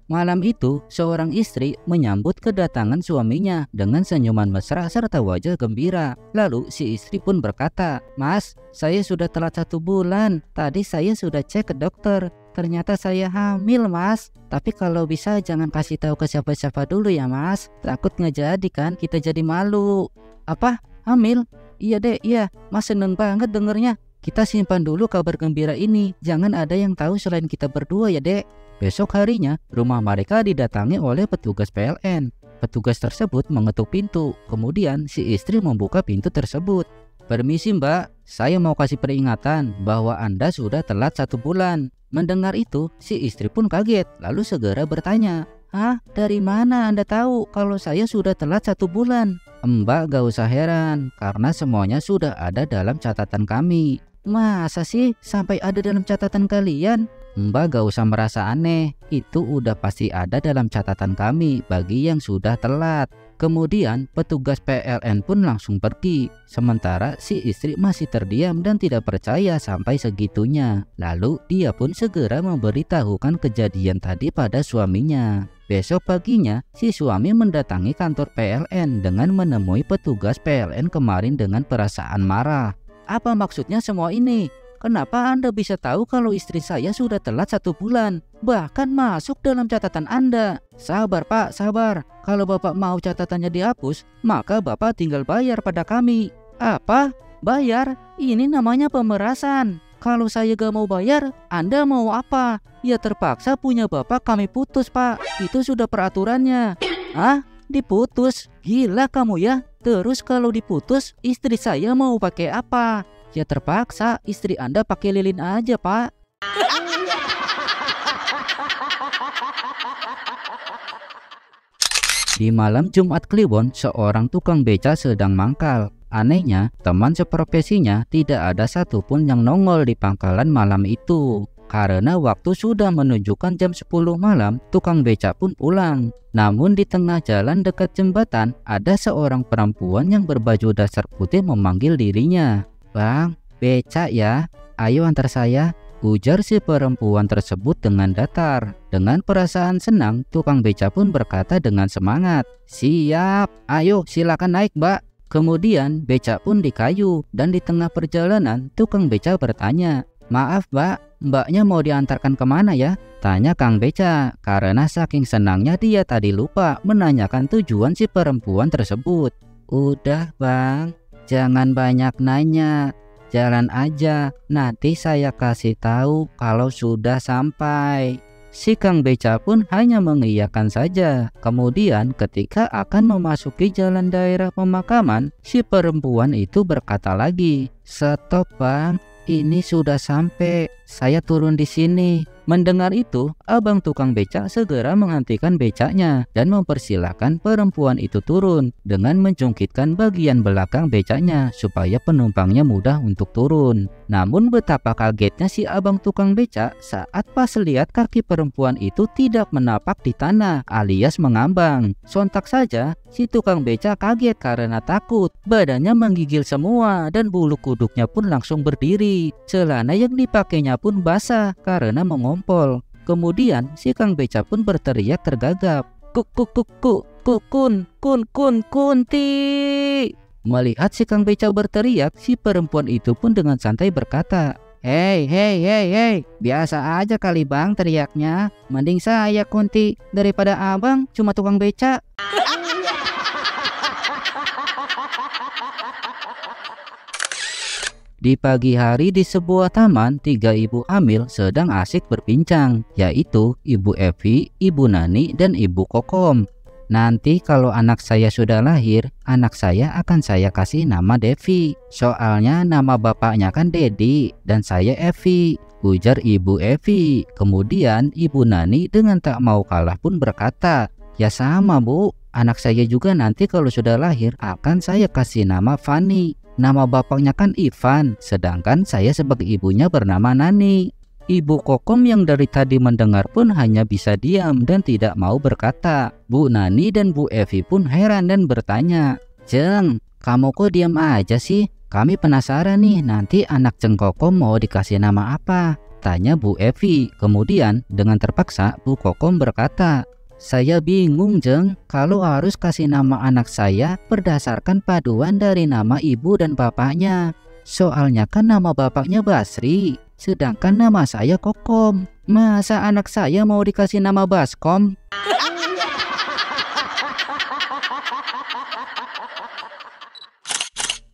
Malam itu, seorang istri menyambut kedatangan suaminya dengan senyuman mesra serta wajah gembira. Lalu si istri pun berkata, "Mas, saya sudah telat 1 bulan. Tadi saya sudah cek ke dokter. Ternyata saya hamil, Mas. Tapi kalau bisa jangan kasih tahu ke siapa-siapa dulu ya, Mas. Takut nggak jadi kan, kita jadi malu." "Apa? Hamil? Iya deh, iya. Mas seneng banget dengernya. Kita simpan dulu kabar gembira ini. Jangan ada yang tahu selain kita berdua ya, Dek." Besok harinya, rumah mereka didatangi oleh petugas PLN. Petugas tersebut mengetuk pintu. Kemudian si istri membuka pintu tersebut. "Permisi Mbak, saya mau kasih peringatan bahwa Anda sudah telat 1 bulan." Mendengar itu, si istri pun kaget, lalu segera bertanya, "Hah? Dari mana Anda tahu kalau saya sudah telat 1 bulan?" "Mbak gak usah heran, karena semuanya sudah ada dalam catatan kami." "Masa sih sampai ada dalam catatan kalian?" "Mbak gak usah merasa aneh, itu udah pasti ada dalam catatan kami bagi yang sudah telat." Kemudian petugas PLN pun langsung pergi. Sementara si istri masih terdiam dan tidak percaya sampai segitunya. Lalu dia pun segera memberitahukan kejadian tadi pada suaminya. Besok paginya, si suami mendatangi kantor PLN dengan menemui petugas PLN kemarin dengan perasaan marah. "Apa maksudnya semua ini? Kenapa Anda bisa tahu kalau istri saya sudah telat 1 bulan? Bahkan masuk dalam catatan Anda." "Sabar Pak, sabar. Kalau Bapak mau catatannya dihapus, maka Bapak tinggal bayar pada kami." "Apa? Bayar? Ini namanya pemerasan. Kalau saya gak mau bayar, Anda mau apa?" "Ya terpaksa punya Bapak kami putus Pak. Itu sudah peraturannya." "Ah? Diputus? Gila kamu ya. Terus kalau diputus, istri saya mau pakai apa?" "Ya terpaksa istri Anda pakai lilin aja Pak." Di malam Jumat Kliwon, seorang tukang beca sedang mangkal. Anehnya, teman seprofesinya tidak ada satupun yang nongol di pangkalan malam itu. Karena waktu sudah menunjukkan jam 10 malam, tukang beca pun pulang. Namun di tengah jalan dekat jembatan, ada seorang perempuan yang berbaju dasar putih memanggil dirinya. "Bang, beca ya? Ayo antar saya," ujar si perempuan tersebut dengan datar. Dengan perasaan senang, tukang beca pun berkata dengan semangat, "Siap, ayo silakan naik Mbak." Kemudian beca pun dikayu dan di tengah perjalanan tukang beca bertanya, "Maaf Mbak, Mbaknya mau diantarkan kemana ya?" tanya Kang Beca, karena saking senangnya dia tadi lupa menanyakan tujuan si perempuan tersebut. "Udah Bang, jangan banyak nanya. Jalan aja, nanti saya kasih tahu kalau sudah sampai." Si Kang Beca pun hanya mengiyakan saja. Kemudian ketika akan memasuki jalan daerah pemakaman, si perempuan itu berkata lagi, "Stop Bang, ini sudah sampai. Saya turun di sini." Mendengar itu, abang tukang beca segera menghentikan becanya dan mempersilahkan perempuan itu turun dengan menjungkitkan bagian belakang becanya supaya penumpangnya mudah untuk turun. Namun betapa kagetnya si abang tukang beca saat pas lihat kaki perempuan itu tidak menapak di tanah alias mengambang. Sontak saja si tukang beca kaget karena takut. Badannya menggigil semua dan bulu kuduknya pun langsung berdiri. Celana yang dipakainya pun basah karena mengompol. Kemudian si Kang Beca pun berteriak tergagap, Kunti." Melihat si Kang Beca berteriak, si perempuan itu pun dengan santai berkata, Hei, biasa aja kali Bang teriaknya. Mending saya Kunti daripada abang cuma tukang beca." Di pagi hari di sebuah taman, 3 ibu hamil sedang asik berbincang, yaitu Ibu Evi, Ibu Nani, dan Ibu Kokom. "Nanti kalau anak saya sudah lahir, anak saya akan saya kasih nama Devi. Soalnya nama bapaknya kan Dedi dan saya Evi," ujar Ibu Evi. Kemudian Ibu Nani dengan tak mau kalah pun berkata, "Ya sama Bu, anak saya juga nanti kalau sudah lahir akan saya kasih nama Fani. Nama bapaknya kan Ivan, sedangkan saya sebagai ibunya bernama Nani." Ibu Kokom yang dari tadi mendengar pun hanya bisa diam dan tidak mau berkata. Bu Nani dan Bu Evi pun heran dan bertanya, "Jeng, kamu kok diam aja sih? Kami penasaran nih nanti anak Jeng Kokom mau dikasih nama apa?" katanya Bu Evi. Kemudian dengan terpaksa Bu Kokom berkata, "Saya bingung Jeng, kalau harus kasih nama anak saya berdasarkan paduan dari nama ibu dan bapaknya. Soalnya kan nama bapaknya Basri, sedangkan nama saya Kokom. Masa anak saya mau dikasih nama Baskom?"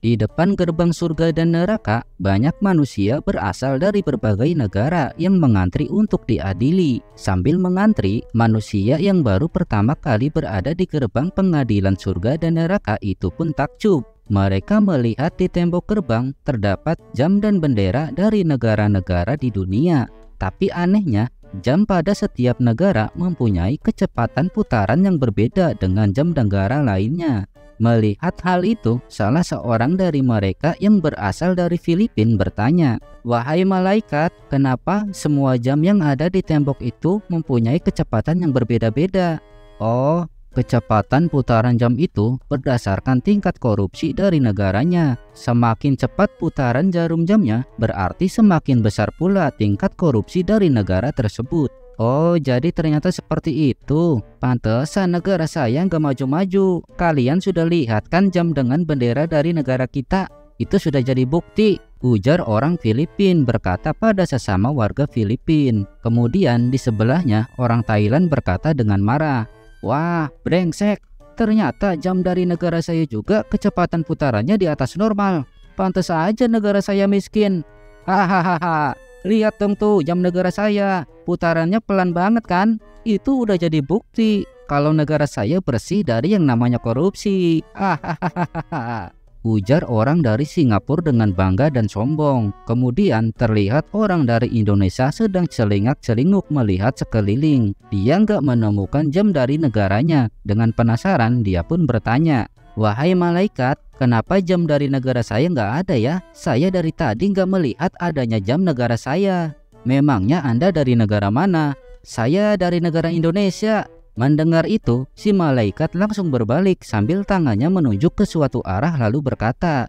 Di depan gerbang surga dan neraka, banyak manusia berasal dari berbagai negara yang mengantri untuk diadili. Sambil mengantri, manusia yang baru pertama kali berada di gerbang pengadilan surga dan neraka itu pun takjub. Mereka melihat di tembok gerbang terdapat jam dan bendera dari negara-negara di dunia. Tapi anehnya, jam pada setiap negara mempunyai kecepatan putaran yang berbeda dengan jam negara lainnya. Melihat hal itu, salah seorang dari mereka yang berasal dari Filipina bertanya, "Wahai malaikat, kenapa semua jam yang ada di tembok itu mempunyai kecepatan yang berbeda-beda?" "Oh, kecepatan putaran jam itu berdasarkan tingkat korupsi dari negaranya. Semakin cepat putaran jarum jamnya, berarti semakin besar pula tingkat korupsi dari negara tersebut." "Oh, jadi ternyata seperti itu. Pantesan negara saya nggak maju-maju. Kalian sudah lihat kan jam dengan bendera dari negara kita? Itu sudah jadi bukti," ujar orang Filipina berkata pada sesama warga Filipina. Kemudian di sebelahnya orang Thailand berkata dengan marah, "Wah, brengsek. Ternyata jam dari negara saya juga kecepatan putarannya di atas normal. Pantes aja negara saya miskin. Hahaha. Lihat dong tuh jam negara saya, putarannya pelan banget kan? Itu udah jadi bukti kalau negara saya bersih dari yang namanya korupsi." Hahaha, ujar orang dari Singapura dengan bangga dan sombong. Kemudian terlihat orang dari Indonesia sedang celingak-celinguk melihat sekeliling. Dia nggak menemukan jam dari negaranya. Dengan penasaran dia pun bertanya, "Wahai malaikat, kenapa jam dari negara saya nggak ada ya? Saya dari tadi nggak melihat adanya jam negara saya." "Memangnya Anda dari negara mana?" "Saya dari negara Indonesia." Mendengar itu, si malaikat langsung berbalik sambil tangannya menunjuk ke suatu arah lalu berkata,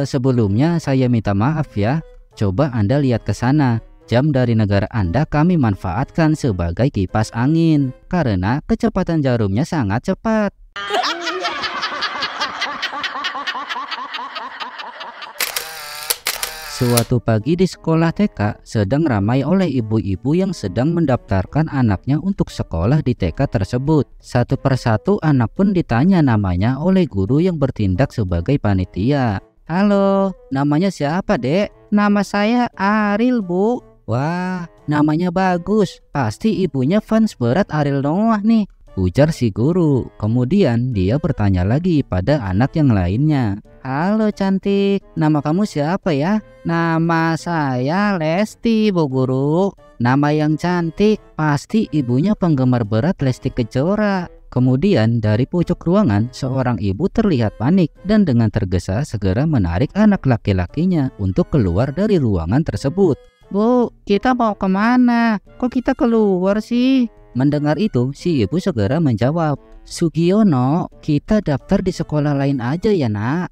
Sebelumnya saya minta maaf ya. Coba Anda lihat ke sana. Jam dari negara Anda kami manfaatkan sebagai kipas angin karena kecepatan jarumnya sangat cepat." Suatu pagi di sekolah TK sedang ramai oleh ibu-ibu yang sedang mendaftarkan anaknya untuk sekolah di TK tersebut. Satu persatu anak pun ditanya namanya oleh guru yang bertindak sebagai panitia. "Halo, namanya siapa, Dek?" "Nama saya Ariel, Bu." "Wah, namanya bagus. Pasti ibunya fans berat Ariel Noah nih," ujar si guru. Kemudian dia bertanya lagi pada anak yang lainnya. "Halo cantik, nama kamu siapa ya?" "Nama saya Lesti, Bu Guru." "Nama yang cantik, pasti ibunya penggemar berat Lesti Kejora." Kemudian dari pojok ruangan seorang ibu terlihat panik dan dengan tergesa segera menarik anak laki-lakinya untuk keluar dari ruangan tersebut. "Bu, kita mau kemana? Kok kita keluar sih?" Mendengar itu, si ibu segera menjawab, "Sugiono, kita daftar di sekolah lain aja ya nak."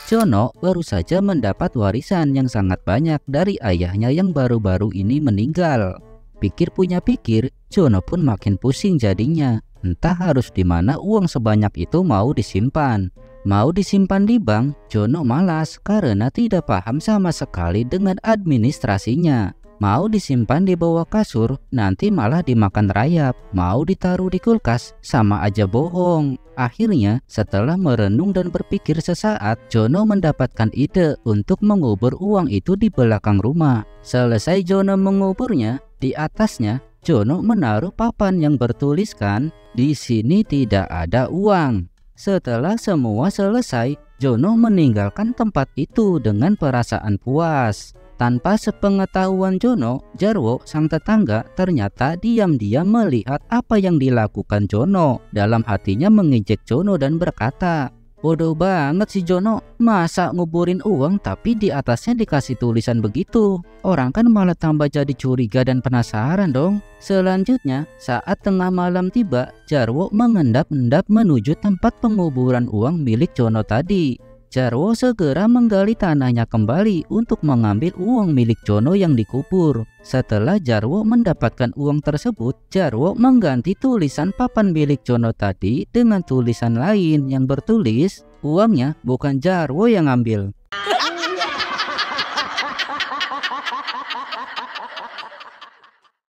Jono baru saja mendapat warisan yang sangat banyak dari ayahnya yang baru-baru ini meninggal. Pikir punya pikir, Jono pun makin pusing jadinya. Entah harus di mana uang sebanyak itu mau disimpan. Mau disimpan di bank, Jono malas karena tidak paham sama sekali dengan administrasinya. Mau disimpan di bawah kasur, nanti malah dimakan rayap. Mau ditaruh di kulkas, sama aja bohong. Akhirnya, setelah merenung dan berpikir sesaat, Jono mendapatkan ide untuk mengubur uang itu di belakang rumah. Selesai Jono menguburnya, di atasnya Jono menaruh papan yang bertuliskan, "Di sini tidak ada uang." Setelah semua selesai, Jono meninggalkan tempat itu dengan perasaan puas. Tanpa sepengetahuan Jono, Jarwo sang tetangga ternyata diam-diam melihat apa yang dilakukan Jono. Dalam hatinya mengejek Jono dan berkata, "Bodoh banget si Jono, masa nguburin uang tapi di atasnya dikasih tulisan begitu? Orang kan malah tambah jadi curiga dan penasaran dong." Selanjutnya, saat tengah malam tiba, Jarwo mengendap-endap menuju tempat penguburan uang milik Jono tadi. Jarwo segera menggali tanahnya kembali untuk mengambil uang milik Jono yang dikubur. Setelah Jarwo mendapatkan uang tersebut, Jarwo mengganti tulisan papan milik Jono tadi dengan tulisan lain yang bertulis, "Uangnya bukan Jarwo yang ambil."